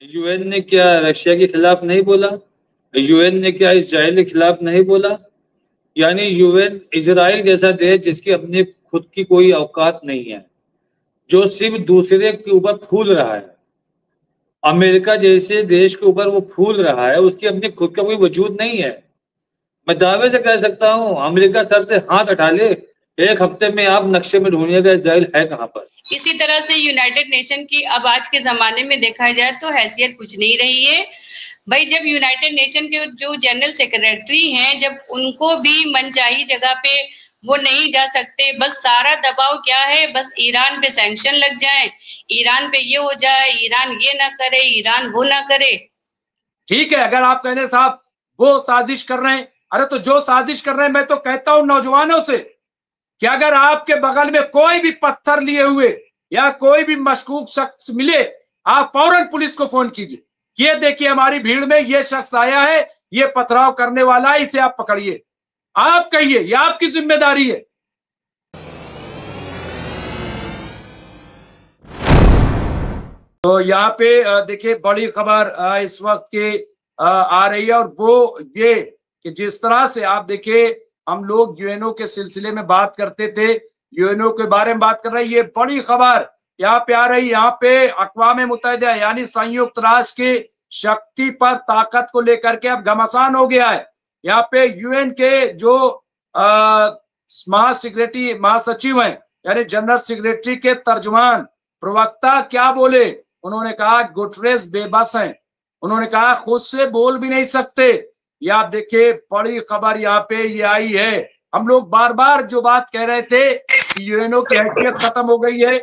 UN ने क्या Russia के खिलाफ नहीं बोला? यूएन ने क्या इजराइल के खिलाफ नहीं बोला? यानी यूएन इजराइल जैसा देश जिसकी अपनी खुद की कोई औकात नहीं है, जो सिर्फ दूसरे के ऊपर फूल रहा है, अमेरिका जैसे देश के ऊपर वो फूल रहा है, उसकी अपनी खुद का कोई वजूद नहीं है। मैं दावे से कह सकता हूँ अमेरिका सर से हाथ हटा ले, एक हफ्ते में आप नक्शे में ढूंढिएगा इजराइल है कहाँ पर। इसी तरह से यूनाइटेड नेशन की अब आज के जमाने में देखा जाए तो हैसियत कुछ नहीं रही है भाई। जब यूनाइटेड नेशन के जो जनरल सेक्रेटरी हैं, जब उनको भी मनचाही जगह पे वो नहीं जा सकते, बस सारा दबाव क्या है, बस ईरान पे सैंक्शन लग जाए, ईरान पे ये हो जाए, ईरान ये ना करे, ईरान वो ना करे। ठीक है, अगर आप कहने साहब वो साजिश कर रहे हैं, अरे तो जो साजिश कर रहे हैं, मैं तो कहता हूं नौजवानों से कि अगर आपके बगल में कोई भी पत्थर लिए हुए या कोई भी मशकूक शख्स मिले, आप फौरन पुलिस को फोन कीजिए, ये देखिए हमारी भीड़ में ये शख्स आया है, ये पथराव करने वाला है, इसे आप पकड़िए। आप कहिए, ये आपकी जिम्मेदारी है। तो यहाँ पे देखिए बड़ी खबर इस वक्त की आ रही है, और वो ये कि जिस तरह से आप देखिए हम लोग यूएनओ के सिलसिले में बात करते थे, यूएनओ के बारे में बात कर रहे हैं, ये बड़ी खबर यहाँ पे आ रही। यहाँ पे अक़वाम मुत्तहिदा यानी संयुक्त राष्ट्र की शक्ति पर ताकत को लेकर के अब घमासान हो गया है। यहाँ पे यूएन के जो महासचिव हैं यानी जनरल सेक्रेटरी के तर्जुमान प्रवक्ता क्या बोले, उन्होंने कहा गुटरेस बेबस हैं, उन्होंने कहा खुद से बोल भी नहीं सकते। ये आप देखिए बड़ी खबर यहाँ पे ये आई है। हम लोग बार बार जो बात कह रहे थे कि यूएनओ की हैसियत खत्म हो गई है,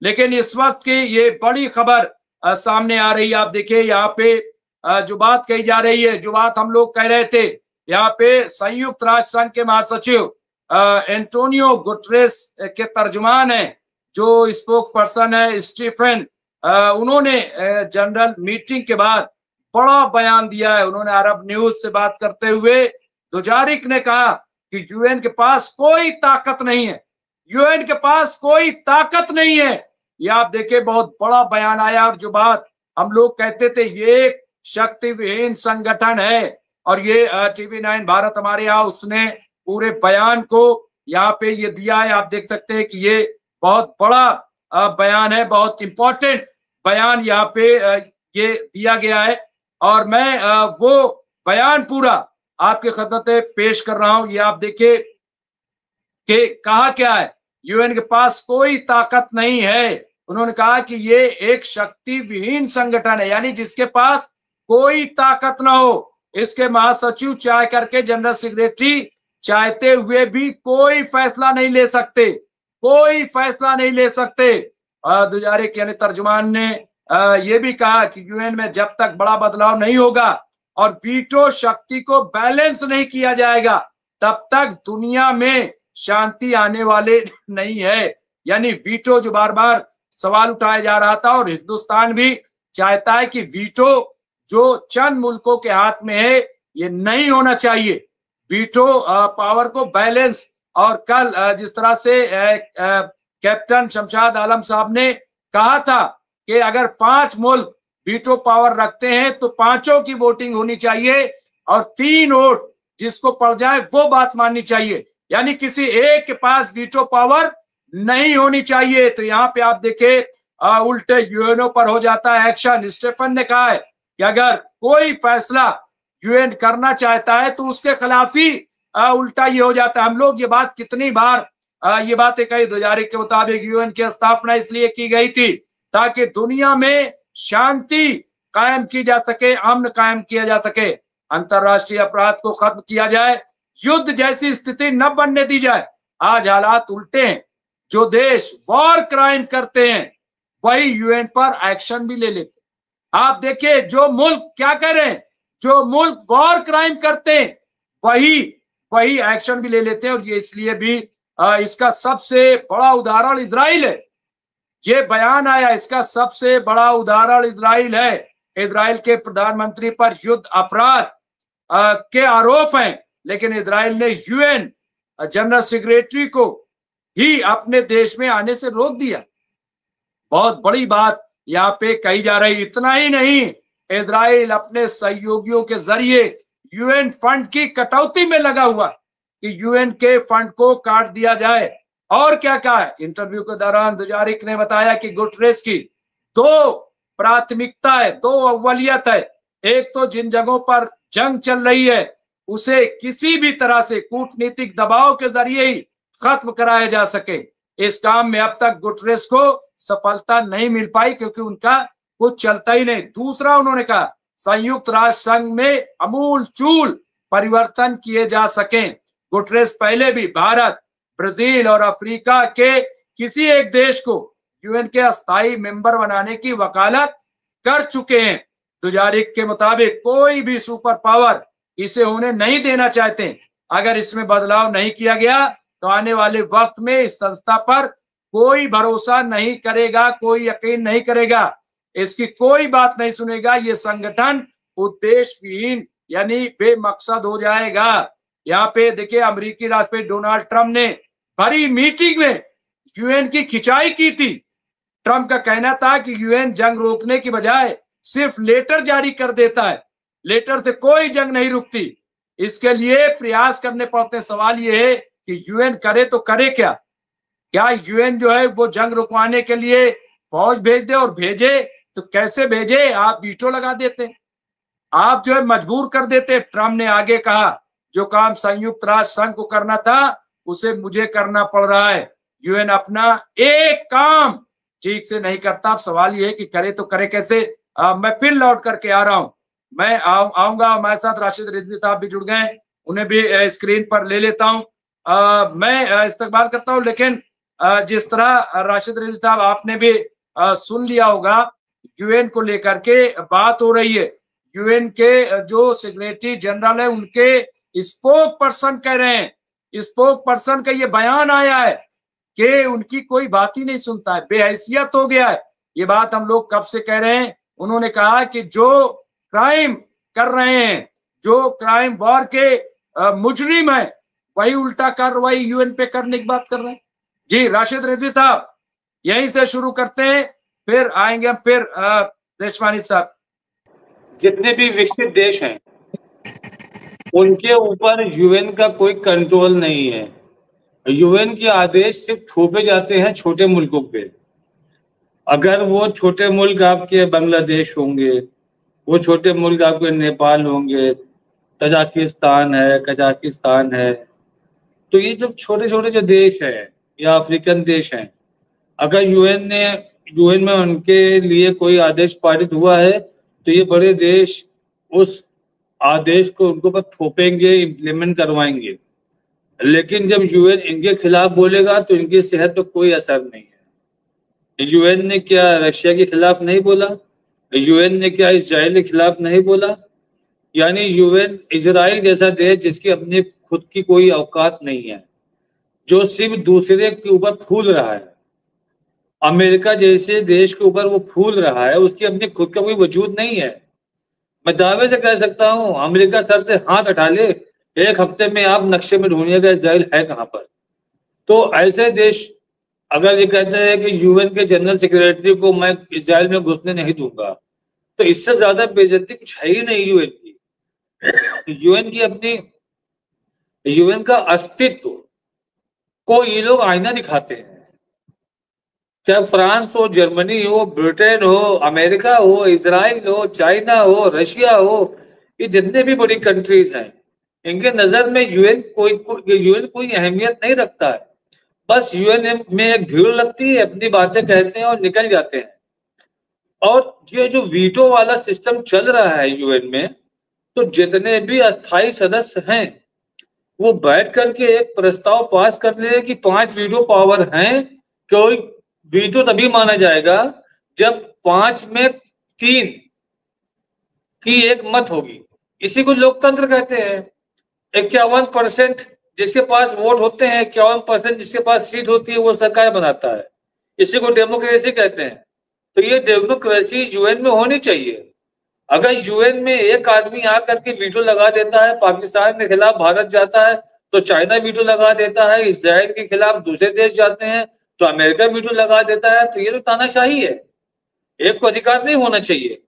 लेकिन इस वक्त की ये बड़ी खबर सामने आ रही है। आप देखिए यहाँ पे जो बात कही जा रही है, जो बात हम लोग कह रहे थे, यहाँ पे संयुक्त राष्ट्र संघ के महासचिव एंटोनियो गुटरेस के तर्जुमान है, जो स्पोक पर्सन है स्टीफन, उन्होंने जनरल मीटिंग के बाद बड़ा बयान दिया है। उन्होंने अरब न्यूज से बात करते हुए दुजारिक ने कहा कि यूएन के पास कोई ताकत नहीं है, यूएन के पास कोई ताकत नहीं है। ये आप देखिए बहुत बड़ा बयान आया, और जो बात हम लोग कहते थे ये शक्ति विहीन संगठन है, और ये TV9 भारत हमारे यहाँ उसने पूरे बयान को यहाँ पे ये दिया है। आप देख सकते हैं कि ये बहुत बड़ा बयान है, बहुत इंपॉर्टेंट बयान यहाँ पे ये दिया गया है, और मैं वो बयान पूरा आपके खिदमत में पेश कर रहा हूं। ये आप देखिए कि कहा क्या है, यूएन के पास कोई ताकत नहीं है। उन्होंने कहा कि ये एक शक्ति विहीन संगठन है, यानी जिसके पास कोई ताकत ना हो। इसके महासचिव चाह करके जनरल सेक्रेटरी चाहते हुए भी कोई फैसला नहीं ले सकते, कोई फैसला नहीं ले सकते। दुजारिक यानी तर्जुमान ने ये भी कहा कि यूएन में जब तक बड़ा बदलाव नहीं होगा और वीटो शक्ति को बैलेंस नहीं किया जाएगा, तब तक दुनिया में शांति आने वाले नहीं है। यानी वीटो जो बार बार सवाल उठाया जा रहा था, और हिंदुस्तान भी चाहता है कि वीटो जो चंद मुल्कों के हाथ में है ये नहीं होना चाहिए। वीटो पावर को बैलेंस, और कल जिस तरह से कैप्टन शमशाद आलम साहब ने कहा था कि अगर 5 मुल्क वीटो पावर रखते हैं तो 5 की वोटिंग होनी चाहिए, और 3 वोट जिसको पड़ जाए वो बात माननी चाहिए, यानी किसी एक के पास वीटो पावर नहीं होनी चाहिए। तो यहाँ पे आप देखे उल्टे यूएनओ पर हो जाता है एक्शन। स्टीफन ने कहा है कि अगर कोई फैसला यूएन करना चाहता है तो उसके खिलाफ ही उल्टा ये हो जाता है। हम लोग ये बात कितनी बार ये बातें कही, दुजारिक के मुताबिक यूएन की स्थापना इसलिए की गई थी ताकि दुनिया में शांति कायम की जा सके, अमन कायम किया जा सके, अंतरराष्ट्रीय अपराध को खत्म किया जाए, युद्ध जैसी स्थिति न बनने दी जाए। आज हालात उल्टे हैं, जो देश वॉर क्राइम करते हैं वही यूएन पर एक्शन भी ले लेते। आप देखिए जो मुल्क क्या कह रहे हैं, जो मुल्क वॉर क्राइम करते हैं वही एक्शन भी ले लेते हैं। और ये इसलिए भी इसका सबसे बड़ा उदाहरण इजराइल है। ये बयान आया, इसका सबसे बड़ा उदाहरण इजराइल है। इजराइल के प्रधानमंत्री पर युद्ध अपराध के आरोप हैं, लेकिन इजराइल ने यूएन जनरल सेक्रेटरी को ही अपने देश में आने से रोक दिया। बहुत बड़ी बात यहाँ पे कही जा रही। इतना ही नहीं, इजराइल अपने सहयोगियों के जरिए यूएन फंड की कटौती में लगा हुआ कि यूएन के फंड को काट दिया जाए। और क्या कहा है इंटरव्यू के दौरान दुजारिक ने बताया कि गुटरेस की दो प्राथमिकता है, दो अव्वलियत है। एक तो जिन जगहों पर जंग चल रही है उसे किसी भी तरह से कूटनीतिक दबाव के जरिए ही खत्म कराया जा सके। इस काम में अब तक गुटरेस को सफलता नहीं मिल पाई क्योंकि उनका कुछ चलता ही नहीं। दूसरा, उन्होंने कहा संयुक्त राष्ट्र संघ में अमूल चूल परिवर्तन किए जा सके। गुटरेस पहले भी भारत, ब्राजील और अफ्रीका के किसी एक देश को यूएन के अस्थायी मेंबर बनाने की वकालत कर चुके हैं। दुजारिक के मुताबिक कोई भी सुपर पावर इसे होने नहीं देना चाहते। अगर इसमें बदलाव नहीं किया गया तो आने वाले वक्त में इस संस्था पर कोई भरोसा नहीं करेगा, कोई यकीन नहीं करेगा, इसकी कोई बात नहीं सुनेगा। ये संगठन उद्देश्यहीन यानी बेमकसद हो जाएगा। यहाँ पे देखिए, अमेरिकी राष्ट्रपति डोनाल्ड ट्रंप ने बड़ी मीटिंग में यूएन की खिंचाई की थी। ट्रंप का कहना था कि यूएन जंग रोकने की बजाय सिर्फ लेटर जारी कर देता है, लेटर से कोई जंग नहीं रुकती। इसके लिए प्रयास करने पड़ते। सवाल ये है कि यूएन करे तो करे क्या? क्या यूएन जो है वो जंग रुकवाने के लिए फौज भेज दे, और भेजे तो कैसे भेजे? आप वीटो लगा देते, आप जो है मजबूर कर देते। ट्रंप ने आगे कहा जो काम संयुक्त राष्ट्र संघ को करना था उसे मुझे करना पड़ रहा है। यूएन अपना एक काम ठीक से नहीं करता। अब सवाल ये है कि करे तो करे कैसे? मैं फिर लौट करके आ रहा हूं। मैं आऊंगा, हमारे साथ राशिद रिजवी साहब भी जुड़ गए, उन्हें भी स्क्रीन पर ले लेता हूं। मैं इस्तकबाल करता हूं। लेकिन जिस तरह राशिद रिजवी साहब आपने भी सुन लिया होगा, यूएन को लेकर के बात हो रही है। यूएन के जो सेक्रेटरी जनरल है उनके स्पोक पर्सन कह रहे हैं, स्पोक पर्सन का ये बयान आया है कि उनकी कोई बात ही नहीं सुनता है, बेहैसियत हो गया है। ये बात हम लोग कब से कह रहे हैं। उन्होंने कहा कि जो क्राइम कर रहे हैं, जो क्राइम वॉर के मुजरिम है, वही उल्टा कार्रवाई यूएन पे करने की बात कर रहे हैं। जी राशिद रिजवी साहब, यहीं से शुरू करते हैं, फिर आएंगे हम, फिर रेशमानी साहब। जितने भी विकसित देश हैं उनके ऊपर यूएन का कोई कंट्रोल नहीं है। यूएन के आदेश सिर्फ थोपे जाते हैं छोटे मुल्कों पे। अगर वो छोटे मुल्क आपके बांग्लादेश होंगे, वो छोटे मुल्क आपके नेपाल होंगे, तजाकिस्तान है, कजाकिस्तान है, तो ये जब छोटे छोटे जो देश है या अफ्रीकन देश हैं, अगर यूएन में उनके लिए कोई आदेश पारित हुआ है तो ये बड़े देश उस आदेश को उनको पर थोपेंगे, इम्प्लीमेंट करवाएंगे। लेकिन जब यूएन इनके खिलाफ बोलेगा तो इनकी सेहत पर कोई असर नहीं है। यूएन ने क्या रशिया के खिलाफ नहीं बोला? यूएन ने क्या इजराइल के खिलाफ नहीं बोला? यानी यूएन इजराइल जैसा देश जिसकी अपनी खुद की कोई औकात नहीं है, जो सिर्फ दूसरे के ऊपर फूल रहा है, अमेरिका जैसे देश के ऊपर वो फूल रहा है, उसकी अपनी खुद का कोई वजूद नहीं है। मैं दावे से कह सकता हूं अमेरिका सर से हाथ हटा ले, एक हफ्ते में आप नक्शे में ढूंढिएगा इजराइल है कहां पर। तो ऐसे देश अगर ये कहते हैं कि यूएन के जनरल सेक्रेटरी को मैं इजराइल में घुसने नहीं दूंगा, तो इससे ज्यादा बेइज्जती कुछ है ही नहीं यूएन की। यूएन की अपनी, यूएन का अस्तित्व को ये लोग आईना दिखाते हैं। चाहे फ्रांस हो, जर्मनी हो, ब्रिटेन हो, अमेरिका हो, इजराइल हो, चाइना हो, रशिया हो, ये जितने भी बड़ी कंट्रीज हैं, इनके नजर में यूएन कोई अहमियत नहीं रखता है। बस यूएन में एक भीड़ लगती है, अपनी बातें कहते हैं और निकल जाते हैं। और ये जो वीटो वाला सिस्टम चल रहा है यूएन में, तो जितने भी अस्थायी सदस्य हैं वो बैठ करके एक प्रस्ताव पास कर ले कि 5 वीटो पावर हैं। कोई वीटो तभी माना जाएगा जब 5 में 3 की एक मत होगी। इसी को लोकतंत्र कहते हैं। 51% जिसके पास वोट होते हैं, 51% जिसके पास सीट होती है, वो सरकार बनाता है। इसी को डेमोक्रेसी कहते हैं। तो ये डेमोक्रेसी यूएन में होनी चाहिए। अगर यूएन में एक आदमी आकर के वीटो लगा देता है, पाकिस्तान के खिलाफ भारत जाता है तो चाइना वीटो लगा देता है, इजराइल के खिलाफ दूसरे देश जाते हैं तो अमेरिका वीटो लगा देता है, तो ये तो तानाशाही है। एक को अधिकार नहीं होना चाहिए।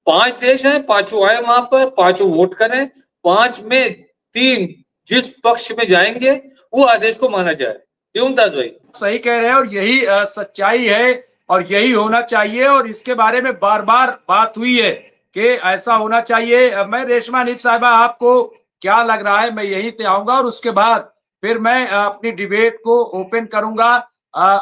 5 देश हैं, पांचों आए वहां पर, पांचों वोट करें, 5 में 3 जिस पक्ष में जाएंगे वो आदेश को माना जाए। क्यों मुमताज भाई? सही कह रहे हैं, और यही सच्चाई है और यही होना चाहिए। और इसके बारे में बार बार बात हुई है कि ऐसा होना चाहिए। मैं रेशमा हनीफ साहिबा, आपको क्या लग रहा है? मैं यहीं पे आऊंगा और उसके बाद फिर मैं अपनी डिबेट को ओपन करूंगा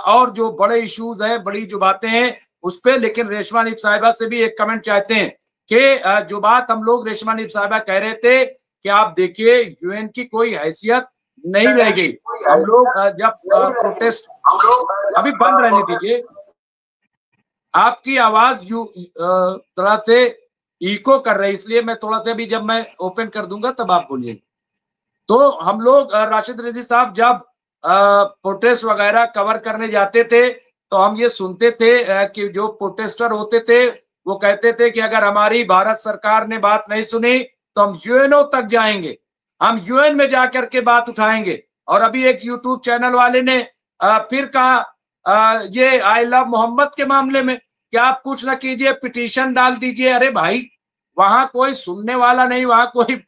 और जो बड़े इश्यूज हैं, बड़ी जो बातें हैं उस पर। लेकिन रेशमा हनीफ साहिबा से भी एक कमेंट चाहते हैं कि जो बात हम लोग रेशमा हनीफ साहिबा कह रहे थे कि आप देखिए यूएन की कोई हैसियत नहीं रह गई। हम लोग जब प्रोटेस्ट, अभी बंद रहने दीजिए, आपकी आवाज तरह से इको कर रही, इसलिए मैं थोड़ा सा अभी जब मैं ओपन कर दूंगा तब आप बोलिए। तो हम लोग राशिद रिजवी साहब जब प्रोटेस्ट वगैरह कवर करने जाते थे तो हम ये सुनते थे कि जो प्रोटेस्टर होते थे वो कहते थे कि अगर हमारी भारत सरकार ने बात नहीं सुनी तो हम यूएनओ तक जाएंगे, हम यूएन में जाकर के बात उठाएंगे। और अभी एक यूट्यूब चैनल वाले ने फिर कहा ये आई लव मोहम्मद के मामले में कि आप कुछ ना कीजिए, पिटीशन डाल दीजिए। अरे भाई, वहां कोई सुनने वाला नहीं, वहां कोई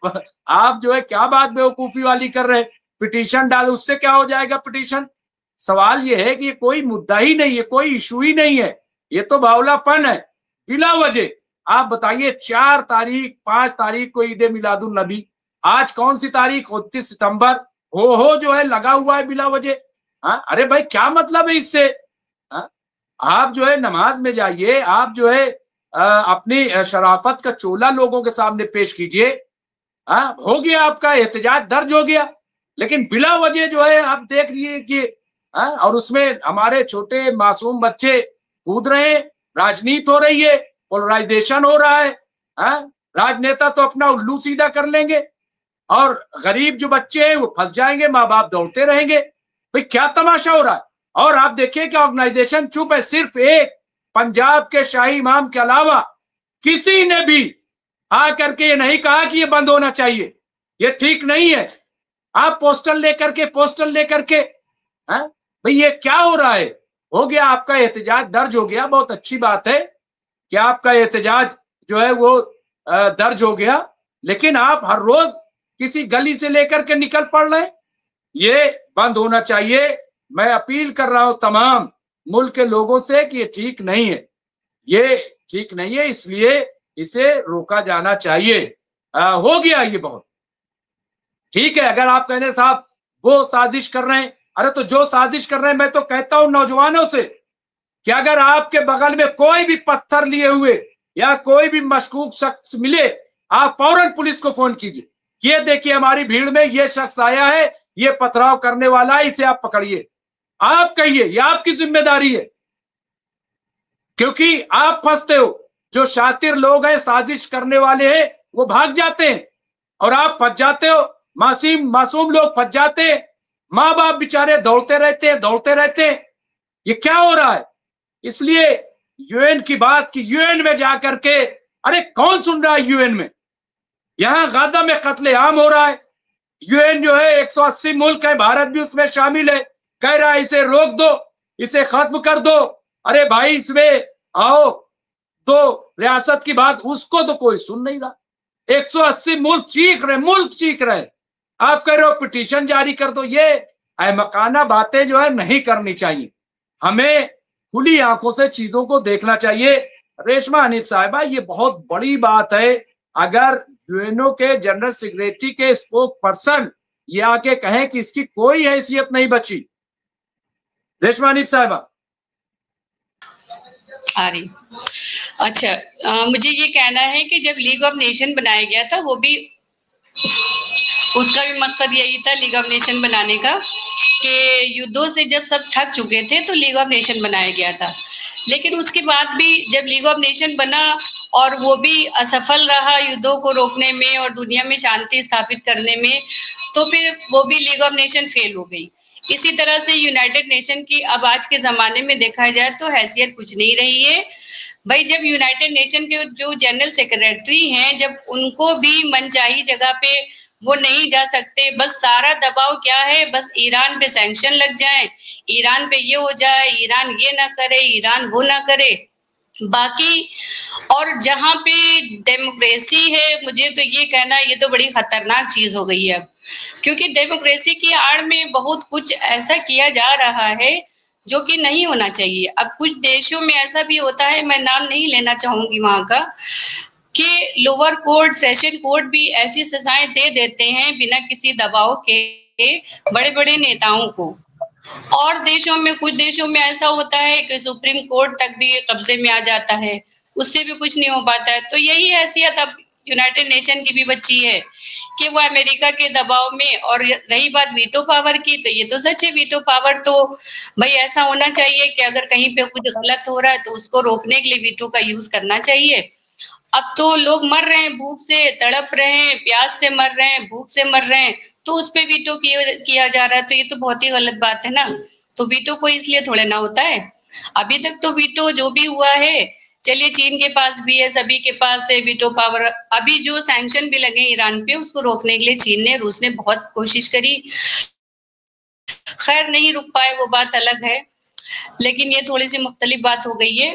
आप जो है क्या बात बेवकूफी वाली कर रहे हैं? पिटीशन डाल, उससे क्या हो जाएगा पिटीशन? सवाल ये है कि ये कोई मुद्दा ही नहीं है, कोई इशू ही नहीं है, ये तो बावलापन है बिला वजह। आप बताइए 4 तारीख 5 तारीख को ईद मिलादुन नबी, आज कौन सी तारीख? 29 सितंबर। हो जो है लगा हुआ है बिला वजह। हाँ, अरे भाई क्या मतलब है इससे? हाँ? आप जो है नमाज में जाइए, आप जो है अपनी शराफत का चोला लोगों के सामने पेश कीजिए। हाँ, हो गया, आपका एहतजाज दर्ज हो गया। लेकिन बिला वजह जो है आप देख लिए कि और उसमें हमारे छोटे मासूम बच्चे कूद रहे हैं, राजनीति हो रही है, पोलराइजेशन हो रहा है। राजनेता तो अपना उल्लू सीधा कर लेंगे और गरीब जो बच्चे हैं वो फंस जाएंगे, माँ बाप दौड़ते रहेंगे। भाई क्या तमाशा हो रहा है? और आप देखिए कि ऑर्गेनाइजेशन चुप है। सिर्फ एक पंजाब के शाही इमाम के अलावा किसी ने भी आकर के ये नहीं कहा कि ये बंद होना चाहिए, ये ठीक नहीं है। आप पोस्टर लेकर के भाई ये क्या हो रहा है? हो गया, आपका एहतजाज दर्ज हो गया, बहुत अच्छी बात है कि आपका एहतजाज जो है वो दर्ज हो गया। लेकिन आप हर रोज किसी गली से लेकर के निकल पड़ रहे हैं, ये बंद होना चाहिए। मैं अपील कर रहा हूं तमाम मुल्क के लोगों से कि ये ठीक नहीं है, ये ठीक नहीं है, इसलिए इसे रोका जाना चाहिए। हो गया ये बहुत ठीक है। अगर आप कहने साहब वो साजिश कर रहे हैं, अरे तो जो साजिश कर रहे हैं, मैं तो कहता हूं नौजवानों से कि अगर आपके बगल में कोई भी पत्थर लिए हुए या कोई भी मशकूक शख्स मिले, आप फौरन पुलिस को फोन कीजिए, ये देखिए हमारी भीड़ में ये शख्स आया है, ये पथराव करने वाला है, इसे आप पकड़िए। आप कहिए, ये आपकी जिम्मेदारी है, क्योंकि आप फंसते हो। जो शातिर लोग हैं, साजिश करने वाले हैं, वो भाग जाते हैं और आप फंस जाते हो। मासूम लोग फंस जाते हैं, माँ बाप बेचारे दौड़ते रहते हैं। ये क्या हो रहा है? इसलिए यूएन की बात की, यूएन में जाकर के, अरे कौन सुन रहा है यूएन में? यहां गाजा में कत्लेआम हो रहा है। यूएन जो है 180 मुल्क है, भारत भी उसमें शामिल है, कह रहा है इसे रोक दो, इसे खत्म कर दो। अरे भाई इसमें आओ, तो रियासत की बात, उसको तो कोई सुन नहीं रहा। 180 मुल्क चीख रहे, आप कह रहे हो पिटीशन जारी कर दो। ये अहमकाना बातें जो है नहीं करनी चाहिए। हमें खुली आंखों से चीजों को देखना चाहिए। रेशमा हनीफ साहिबा, ये बहुत बड़ी बात है अगर यूएनओ के जनरल सेक्रेटरी के स्पोक पर्सन ये आके कहें कि इसकी कोई हैसियत नहीं बची। रेशमा हनीफ साहिबा आ रही। अच्छा, मुझे ये कहना है कि जब लीग ऑफ नेशन बनाया गया था, वो भी उसका भी मकसद यही था लीग ऑफ नेशन बनाने का, कि युद्धों से जब सब थक चुके थे तो लीग ऑफ नेशन बनाया गया था। लेकिन उसके बाद भी जब लीग ऑफ नेशन बना और वो भी असफल रहा युद्धों को रोकने में और दुनिया में शांति स्थापित करने में, तो फिर वो भी लीग ऑफ नेशन फेल हो गई। इसी तरह से यूनाइटेड नेशन की अब आज के जमाने में देखा जाए तो हैसियत कुछ नहीं रही है। भाई जब यूनाइटेड नेशन के जो जनरल सेक्रेटरी हैं, जब उनको भी मनचाही जगह पे वो नहीं जा सकते, बस सारा दबाव क्या है, बस ईरान पे सैंक्शन लग जाए, ईरान पे ये हो जाए, ईरान ये ना करे, ईरान वो ना करे, बाकी और जहां पे डेमोक्रेसी है, मुझे तो ये कहना ये तो बड़ी खतरनाक चीज हो गई है अब, क्योंकि डेमोक्रेसी की आड़ में बहुत कुछ ऐसा किया जा रहा है जो कि नहीं होना चाहिए। अब कुछ देशों में ऐसा भी होता है, मैं नाम नहीं लेना चाहूंगी वहां का, कि लोअर कोर्ट, सेशन कोर्ट भी ऐसी सजाएं दे देते हैं बिना किसी दबाव के बड़े बड़े नेताओं को। और देशों में, कुछ देशों में ऐसा होता है कि सुप्रीम कोर्ट तक भी कब्जे में आ जाता है, उससे भी कुछ नहीं हो पाता है। तो यही हैसियत अब यूनाइटेड नेशन की भी बची है कि वो अमेरिका के दबाव में। और रही बात वीटो पावर की, तो ये तो सच है, वीटो पावर तो भाई ऐसा होना चाहिए कि अगर कहीं पे कुछ गलत हो रहा है तो उसको रोकने के लिए वीटो का यूज करना चाहिए। अब तो लोग मर रहे हैं, भूख से तड़प रहे हैं, प्यास से मर रहे हैं, भूख से मर रहे हैं, तो उस पे वीटो किया जा रहा है। तो ये तो बहुत ही गलत बात है ना। तो वीटो कोई इसलिए थोड़े ना होता है। अभी तक तो वीटो जो भी हुआ है, चलिए चीन के पास भी है, सभी के पास है वीटो पावर। अभी जो सैंक्शन भी लगे ईरान पे, उसको रोकने के लिए चीन ने, रूस ने बहुत कोशिश करी, खैर नहीं रुक पाए, वो बात अलग है। लेकिन ये थोड़ी सी मुख्तलिफ बात हो गई है।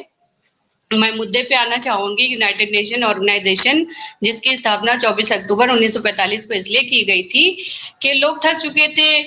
मैं मुद्दे पे आना चाहूंगी। यूनाइटेड नेशन ऑर्गेनाइजेशन, जिसकी स्थापना 24 अक्टूबर 1945 को इसलिए की गई थी कि लोग थक चुके थे